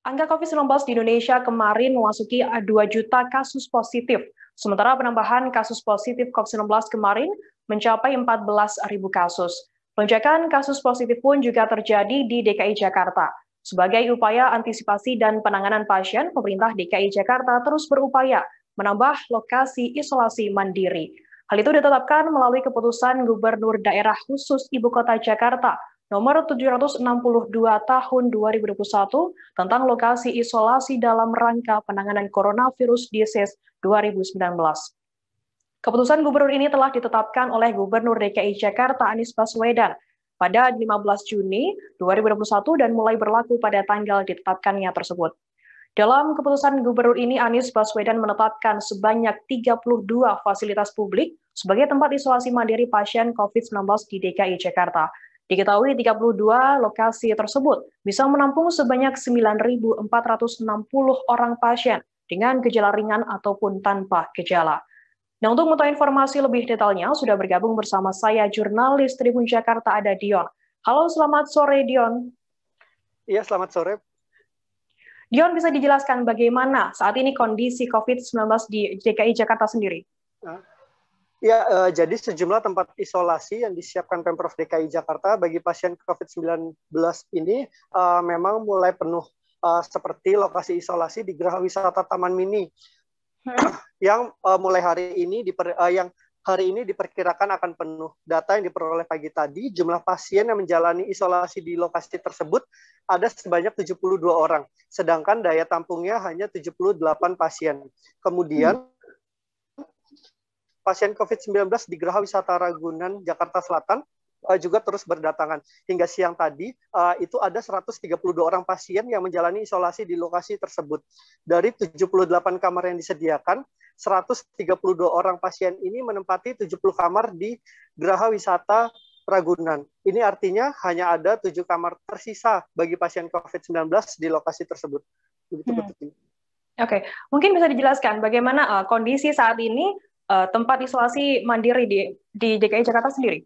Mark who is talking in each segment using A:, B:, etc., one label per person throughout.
A: Angka COVID-19 di Indonesia kemarin memasuki 2 juta kasus positif. Sementara penambahan kasus positif COVID-19 kemarin mencapai 14.000 kasus. Lonjakan kasus positif pun juga terjadi di DKI Jakarta. Sebagai upaya antisipasi dan penanganan pasien, pemerintah DKI Jakarta terus berupaya menambah lokasi isolasi mandiri. Hal itu ditetapkan melalui keputusan Gubernur Daerah Khusus Ibu Kota Jakarta Nomor 762 Tahun 2021 tentang lokasi isolasi dalam rangka penanganan coronavirus disease 2019. Keputusan gubernur ini telah ditetapkan oleh Gubernur DKI Jakarta Anies Baswedan pada 15 Juni 2021 dan mulai berlaku pada tanggal ditetapkannya tersebut. Dalam keputusan gubernur ini, Anies Baswedan menetapkan sebanyak 32 fasilitas publik sebagai tempat isolasi mandiri pasien COVID-19 di DKI Jakarta. Diketahui 32 lokasi tersebut bisa menampung sebanyak 9.460 orang pasien dengan gejala ringan ataupun tanpa gejala. Nah, untuk mengetahui informasi lebih detailnya, sudah bergabung bersama saya jurnalis Tribun Jakarta ada Dion. Halo, selamat sore Dion.
B: Iya, selamat sore.
A: Dion, bisa dijelaskan bagaimana saat ini kondisi COVID-19 di DKI Jakarta sendiri?
B: Ya, jadi sejumlah tempat isolasi yang disiapkan Pemprov DKI Jakarta bagi pasien COVID-19 ini memang mulai penuh, seperti lokasi isolasi di Geraha Wisata Taman Mini yang mulai hari ini diperkirakan akan penuh. Data yang diperoleh pagi tadi, jumlah pasien yang menjalani isolasi di lokasi tersebut ada sebanyak 72 orang, sedangkan daya tampungnya hanya 78 pasien. Kemudian pasien COVID-19 di Geraha Wisata Ragunan, Jakarta Selatan juga terus berdatangan. Hingga siang tadi, itu ada 132 orang pasien yang menjalani isolasi di lokasi tersebut. Dari 78 kamar yang disediakan, 132 orang pasien ini menempati 70 kamar di Geraha Wisata Ragunan. Ini artinya hanya ada 7 kamar tersisa bagi pasien COVID-19 di lokasi tersebut.
A: Oke, mungkin bisa dijelaskan bagaimana kondisi saat ini tempat isolasi mandiri di DKI Jakarta sendiri?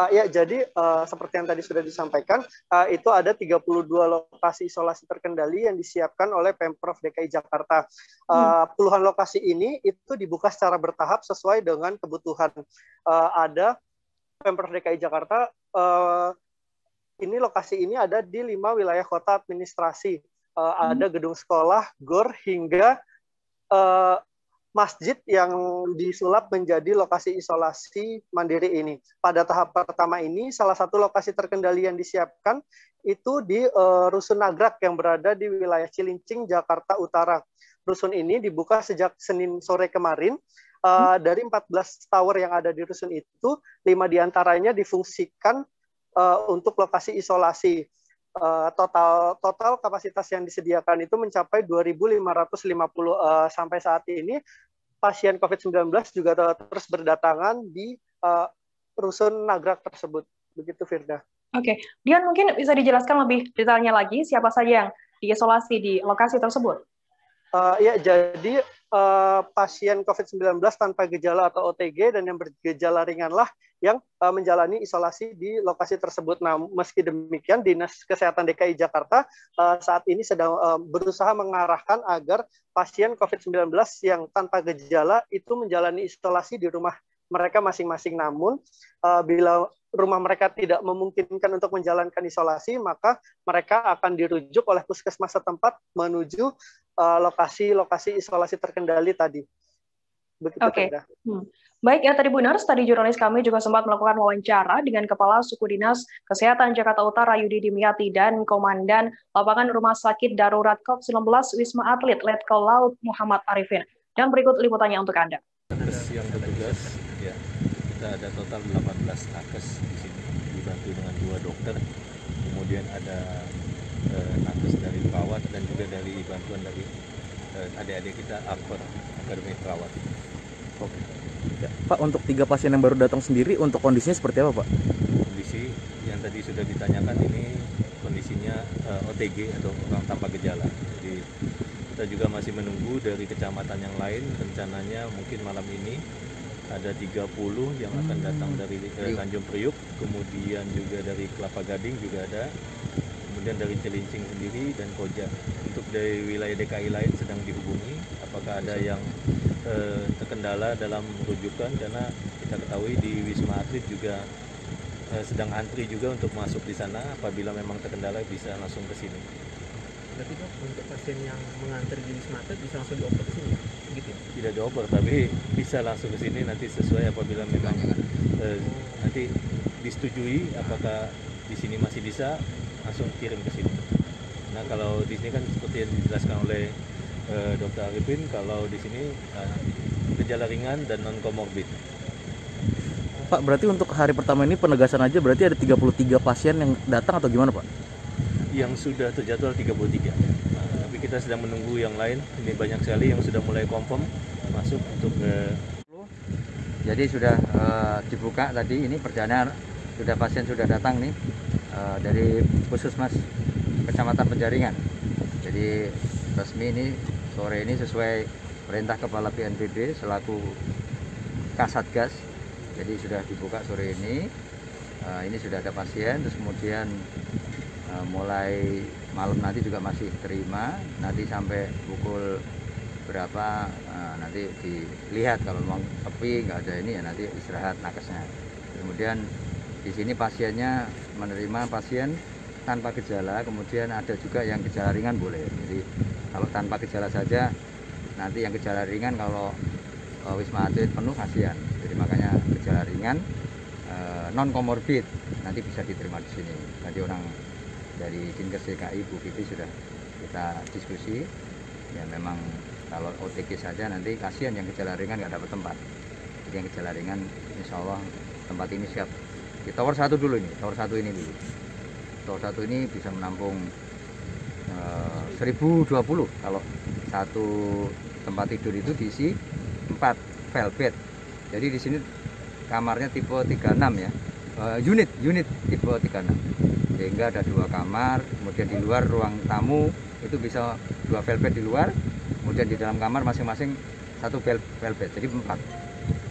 B: Ya, jadi seperti yang tadi sudah disampaikan, itu ada 32 lokasi isolasi terkendali yang disiapkan oleh Pemprov DKI Jakarta. Puluhan lokasi ini itu dibuka secara bertahap sesuai dengan kebutuhan. Ada Pemprov DKI Jakarta, lokasi ini ada di 5 wilayah kota administrasi. Ada gedung sekolah, GOR, hingga masjid yang disulap menjadi lokasi isolasi mandiri ini. Pada tahap pertama ini, salah satu lokasi terkendali yang disiapkan itu di Rusun Nagrak yang berada di wilayah Cilincing, Jakarta Utara. Rusun ini dibuka sejak Senin sore kemarin. Dari 14 tower yang ada di rusun itu, 5 diantaranya difungsikan untuk lokasi isolasi. Total kapasitas yang disediakan itu mencapai 2.550 sampai saat ini. Pasien COVID-19 juga terus berdatangan di rusun Nagrak tersebut. Begitu, Firda.
A: Oke, Dion mungkin bisa dijelaskan lebih detailnya lagi siapa saja yang diisolasi di lokasi tersebut?
B: Ya, jadi pasien COVID-19 tanpa gejala atau OTG dan yang bergejala ringanlah yang menjalani isolasi di lokasi tersebut. Nah, meski demikian, Dinas Kesehatan DKI Jakarta saat ini sedang berusaha mengarahkan agar pasien COVID-19 yang tanpa gejala itu menjalani isolasi di rumah mereka masing-masing. Namun, bila rumah mereka tidak memungkinkan untuk menjalankan isolasi, maka mereka akan dirujuk oleh puskesmas setempat menuju lokasi-lokasi isolasi terkendali tadi. Begitu.
A: Oke. Baik ya, tadi jurnalis kami juga sempat melakukan wawancara dengan Kepala Suku Dinas Kesehatan Jakarta Utara Yudi Dimyati dan Komandan Lapangan Rumah Sakit Darurat COVID-19 Wisma Atlet Letkol Laut Muhammad Arifin. Dan berikut liputannya untuk Anda.
C: Yang bertugas, ya, kita ada total 18 nakes di sini, dibantu dengan 2 dokter, kemudian ada nakes dari perawat dan juga dari bantuan dari adik-adik kita Akademi Perawat.
D: Oke. Ya, Pak, untuk 3 pasien yang baru datang sendiri, untuk kondisinya seperti apa, Pak?
C: Kondisi yang tadi sudah ditanyakan ini kondisinya OTG atau orang tanpa gejala. Jadi kita juga masih menunggu dari kecamatan yang lain, rencananya mungkin malam ini ada 30 yang akan datang dari Tanjung Priuk, kemudian juga dari Kelapa Gading juga ada, kemudian dari Cilincing sendiri dan Koja. Untuk dari wilayah DKI lain sedang dihubungi apakah ada yang terkendala dalam rujukan, karena kita ketahui di Wisma Atlet juga sedang antri juga untuk masuk di sana. Apabila memang terkendala bisa langsung ke sini.
E: Berarti Dok, untuk pasien yang mengantri di Wisma Atlet bisa langsung dioper ke sini, gitu ya?
C: Tidak dioper, tapi bisa langsung ke sini nanti sesuai apabila memang nanti disetujui apakah di sini masih bisa, langsung kirim ke sini. Nah kalau di sini kan seperti yang dijelaskan oleh Dr. Arifin, kalau di sini gejala ringan dan non komorbid.
D: Pak, berarti untuk hari pertama ini penegasan aja berarti ada 33 pasien yang datang atau gimana Pak?
C: Yang sudah terjadwal 33. Tapi kita sedang menunggu yang lain. Ini banyak sekali yang sudah mulai confirm masuk untuk
F: Jadi sudah dibuka tadi, ini perjalanan sudah pasien sudah datang nih dari Puskesmas Kecamatan Penjaringan. Jadi resmi ini sore ini sesuai perintah Kepala BNPB selaku Kasatgas. Jadi sudah dibuka sore ini. Ini sudah ada pasien, terus kemudian mulai malam nanti juga masih terima, nanti sampai pukul berapa nanti dilihat, kalau memang sepi nggak ada ini ya nanti istirahat nakesnya. Kemudian di sini pasiennya menerima pasien tanpa gejala, kemudian ada juga yang gejala ringan boleh. Jadi kalau tanpa gejala saja, nanti yang gejala ringan kalau Wisma Atlet penuh kasihan. Jadi makanya gejala ringan non komorbid nanti bisa diterima di sini. Tadi orang dari Dinkes DKI Bu Vivi sudah kita diskusi, ya memang kalau OTG saja nanti kasihan yang gejala ringan nggak dapat tempat. Jadi yang gejala ringan insya Allah tempat ini siap. Di tower 1 dulu ini, tower 1 ini dulu. Tower 1 ini bisa menampung 1020 kalau satu tempat tidur itu diisi 4 velvet. Jadi di sini kamarnya tipe 36 ya, unit tipe 36. Sehingga ada 2 kamar, kemudian di luar ruang tamu itu bisa 2 velvet di luar, kemudian di dalam kamar masing-masing 1 velvet, jadi 4.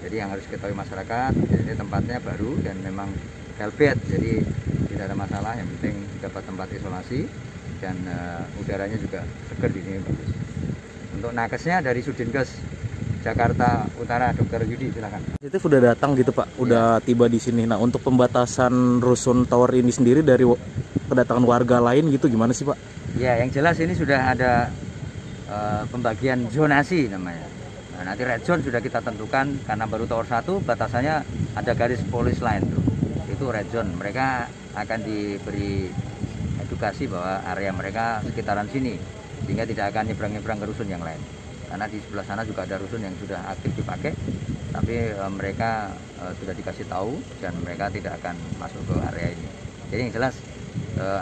F: Jadi yang harus diketahui masyarakat, ini tempatnya baru dan memang velvet, jadi tidak ada masalah. Yang penting dapat tempat isolasi dan udaranya juga segar di sini bagus. Untuk nakesnya dari Sudinkes Jakarta Utara, Dr. Yudi, silakan.
D: Itu sudah datang gitu Pak, udah tiba di sini. Nah untuk pembatasan rusun tower ini sendiri dari kedatangan warga lain gitu gimana sih Pak?
F: Ya yang jelas ini sudah ada pembagian zonasi namanya. Nah, nanti red zone sudah kita tentukan karena baru tower 1 batasannya ada garis polis line tuh. Itu red zone. Mereka akan diberi edukasi bahwa area mereka sekitaran sini sehingga tidak akan nyebrang-nyebrang ke rusun yang lain. Karena di sebelah sana juga ada rusun yang sudah aktif dipakai, tapi mereka sudah dikasih tahu dan mereka tidak akan masuk ke area ini. Jadi yang jelas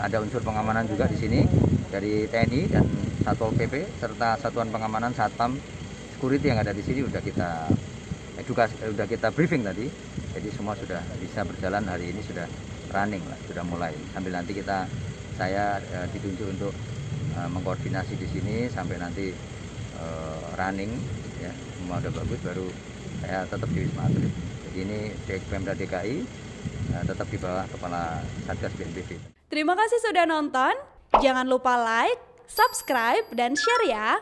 F: ada unsur pengamanan juga di sini dari TNI dan Satpol PP serta Satuan Pengamanan Satpam Security yang ada di sini sudah kita edukasi, sudah kita briefing tadi. Jadi semua sudah bisa berjalan hari ini, sudah running lah, sudah mulai. Sambil nanti saya ditunjuk untuk mengkoordinasi di sini sampai nanti running ya, semua udah bagus, baru saya tetap di Wisma Atlet. Jadi ini Pemda DKI tetap di bawah Kepala Satgas BNPB.
G: Terima kasih sudah nonton. Jangan lupa like, subscribe, dan share ya.